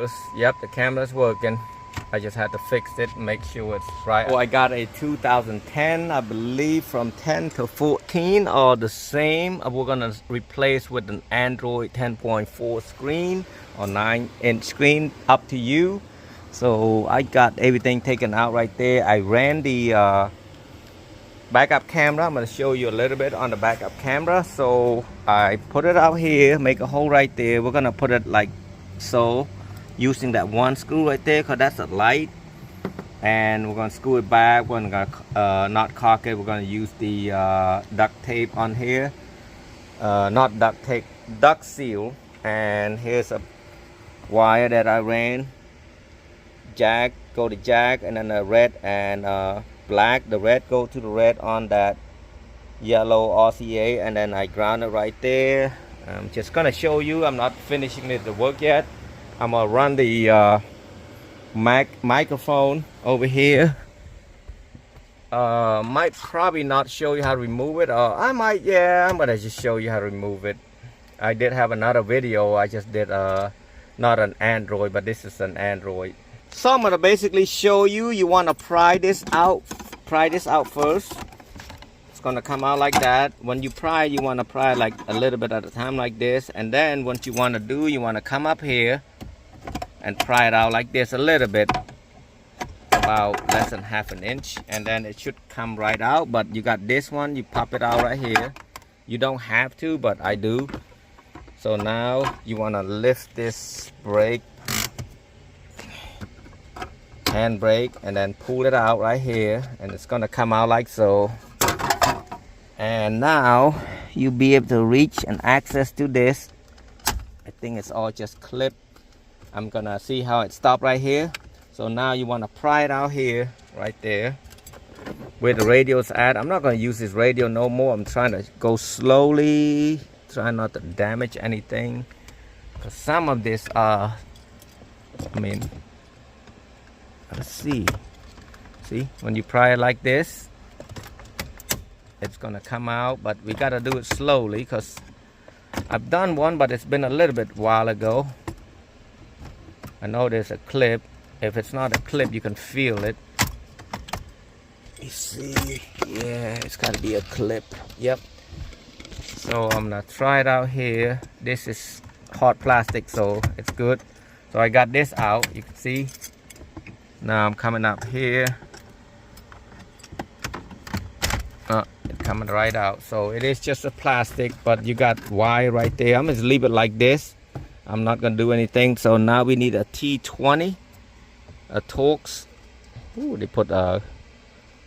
first. Yep, the camera's working. I just had to fix it, make sure it's right. Oh, I got a 2010, I believe from 10 to 14 are the same. We're gonna replace with an Android 10.4 screen or 9-inch screen, up to you. So I got everything taken out right there. I ran the backup camera. I'm gonna show you a little bit on the backup camera. So I put it out here, make a hole right there. We're gonna put it like so, using that one screw right there, because that's a light, and we're gonna screw it back. We're gonna not cock it. We're gonna use the duct tape on here, not duct tape, duct seal. And here's a wire that I ran, jack, go to jack, and then the red and black. The red go to the red on that yellow RCA, and then I ground it right there. I'm just gonna show you. I'm not finishing the work yet. I'm gonna run the microphone over here. Might probably not show you how to remove it, or I might, yeah, I'm gonna just show you how to remove it. I did have another video. I just did not an Android, but this is an Android. So I'm gonna basically show you. You want to pry this out first. It's gonna come out like that. When you pry, you want to pry like a little bit at a time like this, and then what you want to do, you want to come up here and pry it out like this a little bit, about less than ½ an inch, and then it should come right out. But you got this one, you pop it out right here. You don't have to, but I do. So now you want to lift this brake, hand brake, and then pull it out right here, and it's gonna come out like so. And now you'll be able to reach and access to this. I think it's all just clipped. I'm gonna see how it stopped right here. So now you want to pry it out here, right there, where the radio's at. I'm not gonna use this radio no more. I'm trying to go slowly, try not to damage anything, because some of this I mean, let's see when you pry it like this, it's gonna come out, but we gotta do it slowly, because I've done one, but it's been a little bit while ago. I know there's a clip. If it's not a clip, you can feel it. You see, yeah, it's gotta be a clip. Yep. So I'm gonna try it out here. This is hard plastic, so it's good. So I got this out, you can see. Now I'm coming up here. It's coming right out. So it is just a plastic, but you got wire right there. I'm just leave it like this. I'm not gonna do anything. So now we need a T20, a Torx. Ooh, they put a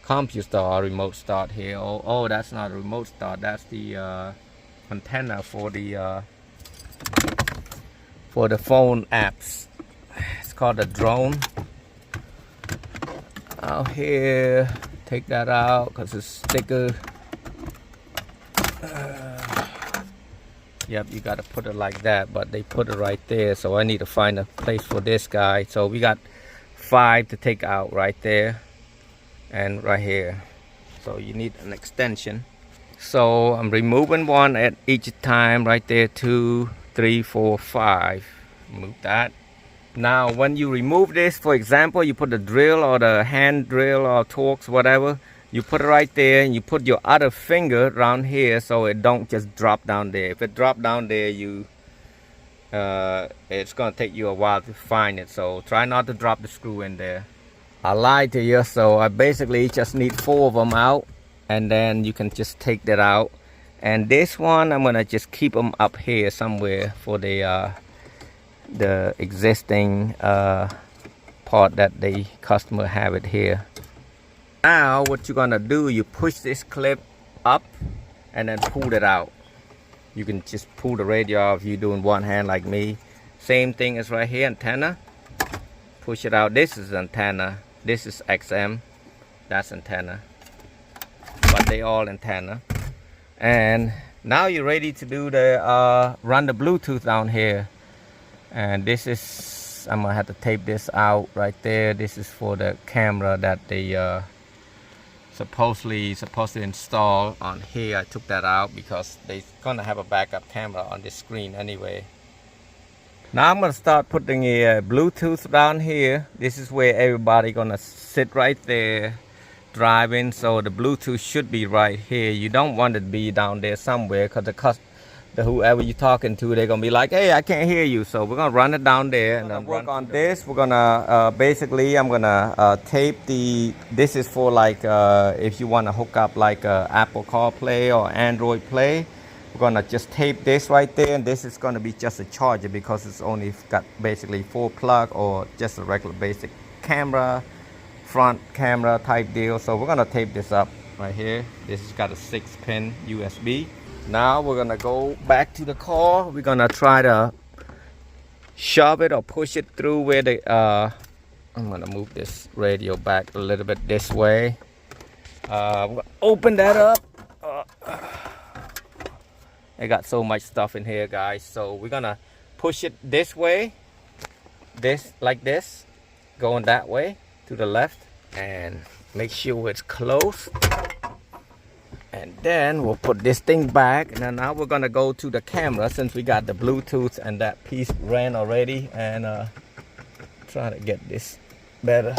computer remote start here. Oh, that's not a remote start. That's the antenna for the phone apps. It's called a drone. Out here, take that out because it's thicker. Yep, you got to put it like that, but they put it right there, so I need to find a place for this guy. So we got 5 to take out right there and right here. So you need an extension. So I'm removing one at each time right there. 2, 3, 4, 5. Move that. Now when you remove this, for example, you put the drill or the hand drill or Torx, whatever, you put it right there, and you put your other finger around here so it don't just drop down there. If it drop down there, it's gonna take you a while to find it. So try not to drop the screw in there. I lied to you, so I basically just need 4 of them out, and then you can just take that out. And this one, I'm gonna just keep them up here somewhere for the existing part that the customer have it here. Now what you're gonna do, you push this clip up and then pull it out. You can just pull the radio off if you're doing one hand like me. Same thing as right here, antenna. Push it out. This is antenna. This is XM. That's antenna. But they all antenna. And now you're ready to do the run the Bluetooth down here. And this is, I'm gonna have to tape this out right there. This is for the camera that they supposed to install on here. I took that out because they're gonna have a backup camera on this screen anyway. Now I'm gonna start putting a Bluetooth down here. This is where everybody gonna sit right there driving, so the Bluetooth should be right here. You don't want it to be down there somewhere, because the whoever you're talking to, they're gonna be like, hey, I can't hear you. So we're gonna run it down there and then work on this. We're gonna basically, I'm gonna tape this is for like if you want to hook up like Apple CarPlay or Android Play. We're gonna just tape this right there, and this is gonna be just a charger, because it's only got basically 4 plug or just a regular basic camera, front camera type deal. So we're gonna tape this up right here. This has got a 6-pin USB. Now we're gonna go back to the car. We're gonna try to shove it or push it through where the I'm gonna move this radio back a little bit this way. We're gonna open that up. I got so much stuff in here, guys. So we're gonna push it this way, like this, going that way to the left, and make sure it's close. And then we'll put this thing back, and then now we're gonna go to the camera, since we got the Bluetooth and that piece ran already, and try to get this better.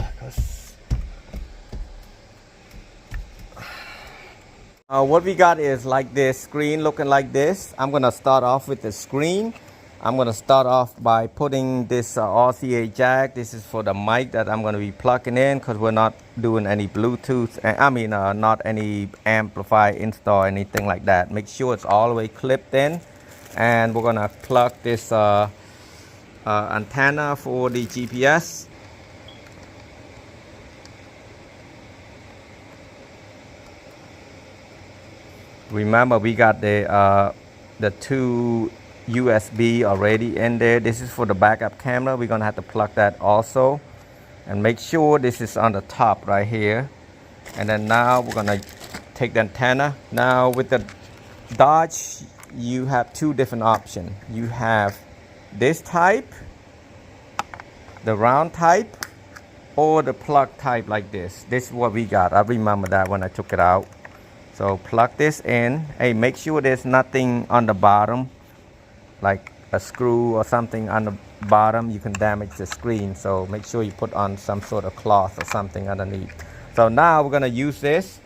What we got is like this screen looking like this. I'm gonna start off with the screen. I'm gonna start off by putting this RCA jack. This is for the mic that I'm gonna be plugging in, because we're not doing any Bluetooth, not any amplifier install, anything like that. Make sure it's all the way clipped in, and we're gonna plug this antenna for the GPS. Remember, we got the 2 USB already in there. This is for the backup camera. We're gonna have to plug that also, and make sure this is on the top right here. And then now we're gonna take the antenna. Now with the Dodge, you have 2 different options. You have this type, the round type, or the plug type like this. This is what we got. I remember that when I took it out. So plug this in. Hey, make sure there's nothing on the bottom, like a screw or something on the bottom. You can damage the screen, so make sure you put on some sort of cloth or something underneath. So now we're gonna use this.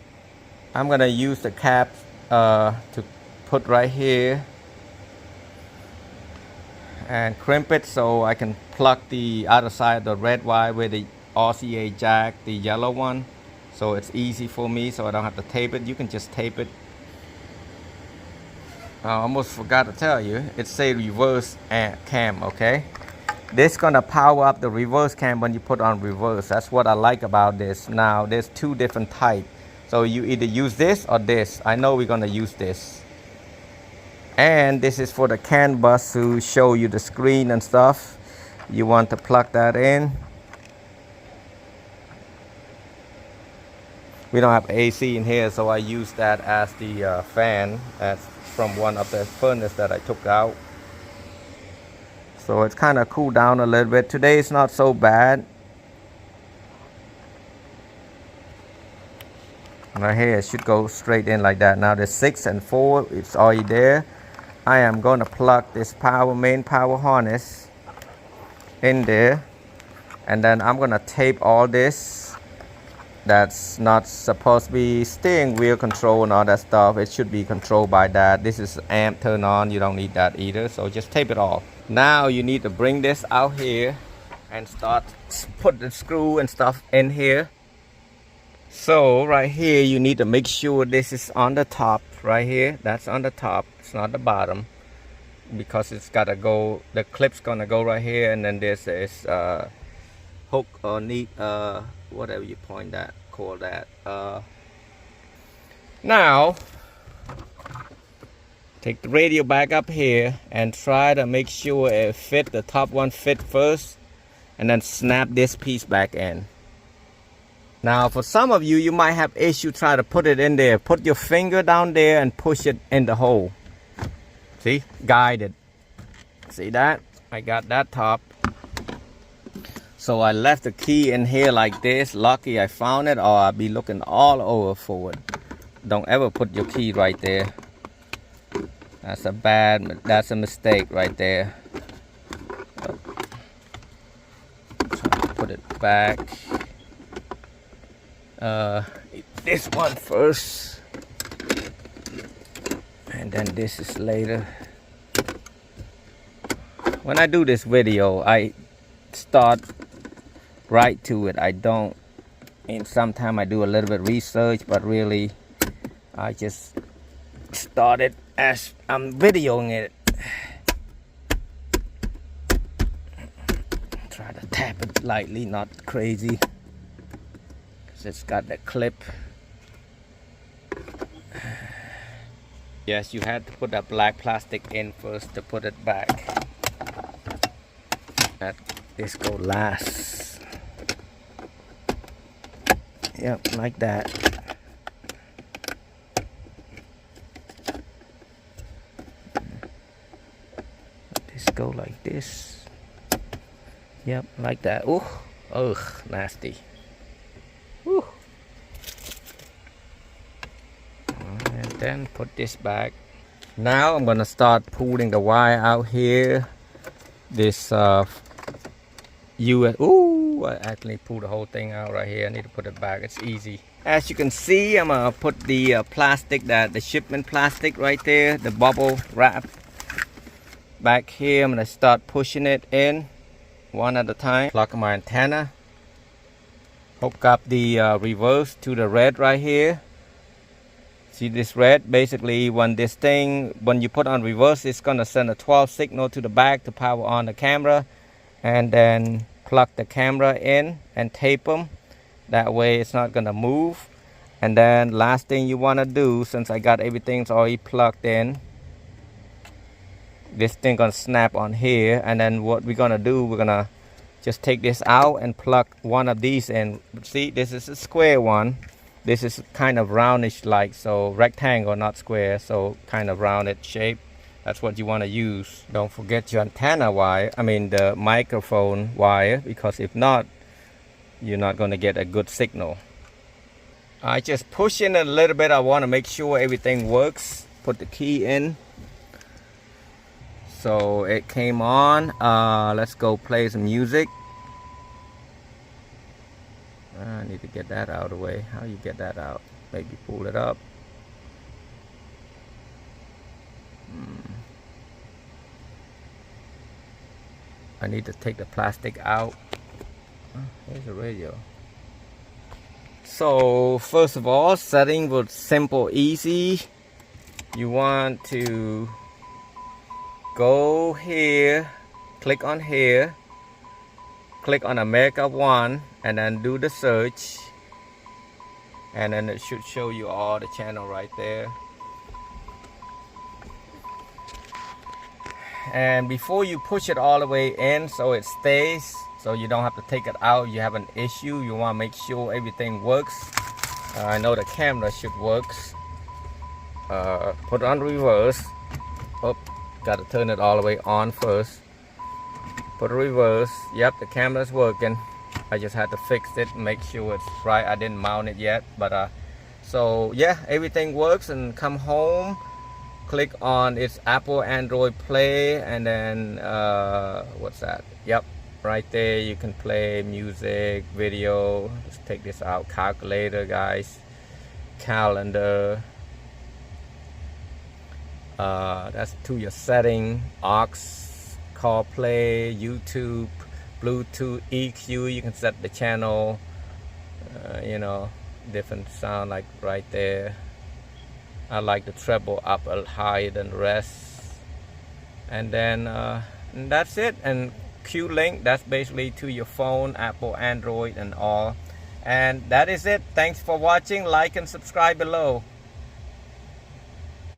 I'm gonna use the cap to put right here and crimp it, so I can plug the other side of the red wire with the RCA jack, the yellow one, so it's easy for me, so I don't have to tape it. You can just tape it. I almost forgot to tell you, it say reverse cam, okay? This gonna power up the reverse cam when you put on reverse. That's what I like about this. Now there's 2 different types, so you either use this or this. I know we're gonna use this. And this is for the CAN bus to show you the screen and stuff. You want to plug that in. We don't have AC in here, so I use that as the fan. That's from one of the furnace that I took out. So it's kind of cooled down a little bit. Today it's not so bad. Right here, it should go straight in like that. Now the 6 and 4, it's already there. I am going to plug this main power harness in there, and then I'm going to tape all this. That's not supposed to be steering wheel control and all that stuff. It should be controlled by that. This is amp turn on. You don't need that either, so just tape it off. Now you need to bring this out here and start put the screw and stuff in here. So right here, you need to make sure this is on the top right here. That's on the top. It's not the bottom, because it's got to go, the clip's gonna go right here, and then there's this hook or neat whatever you call that. Now take the radio back up here and try to make sure it fit, the top one fit first, and then snap this piece back in. Now for some of you, you might have issue try to put it in there. Put your finger down there and push it in the hole. See, guided. See that? I got that top. So I left the key in here like this. Lucky I found it, or I'll be looking all over for it. Don't ever put your key right there. That's a mistake right there. put it back. This one first, and then this is later. When I do this video, I start right to it. I don't, and sometimes I do a little bit research, but really I just start it as I'm videoing it. Try to tap it lightly, not crazy, because it's got the clip. Yes, you had to put that black plastic in first to put it back. Let this go last. Yep, like that. Let this go like this. Yep, like that. Ooh, ugh, nasty. Woo. And then put this back. Now I'm gonna start pulling the wire out here. This ooh, I actually pulled the whole thing out right here. I need to put it back. It's easy. As you can see, I'm gonna put the plastic, the shipment plastic right there, the bubble wrap back here. I'm gonna start pushing it in one at a time. Plug my antenna. Hook up the reverse to the red right here. See this red? Basically, when you put on reverse, it's gonna send a 12 signal to the back to power on the camera, and then plug the camera in and tape them. That way it's not gonna move. And then last thing you wanna do, since I got everything's already plugged in, this thing gonna snap on here. And then what we're gonna do, we're gonna just take this out and plug one of these in. See, this is a square one. This is kind of roundish like, so rectangle, not square, so kind of rounded shape. That's what you want to use. Don't forget your antenna wire, the microphone wire, because if not, you're not going to get a good signal. I just push in a little bit. I want to make sure everything works. Put the key in. So it came on. Let's go play some music. I need to get that out of the way. How you get that out? Maybe pull it up. I need to take the plastic out. Here's the radio. So first of all, setting was simple, easy. You want to go here, click on here, click on America 1, and then do the search, and then it should show you all the channel right there. And before you push it all the way in so it stays, so you don't have to take it out, you have an issue, you want to make sure everything works. I know the camera should work. Put it on reverse. Oh, got to turn it all the way on first. Put it reverse. Yep, the camera's working. I just had to fix it and make sure it's right. I didn't mount it yet, but so yeah, everything works. And come home, click on its Apple Android Play, and then what's that? Yep, right there you can play music, video. Let's take this out. Calculator, guys, calendar. That's to your setting. Aux, CarPlay, YouTube, Bluetooth, EQ. You can set the channel. Different sound, like right there. I like the treble up higher than the rest. And then and that's it. And Q-Link, that's basically to your phone, Apple, Android, and all. And that is it. Thanks for watching. Like and subscribe below.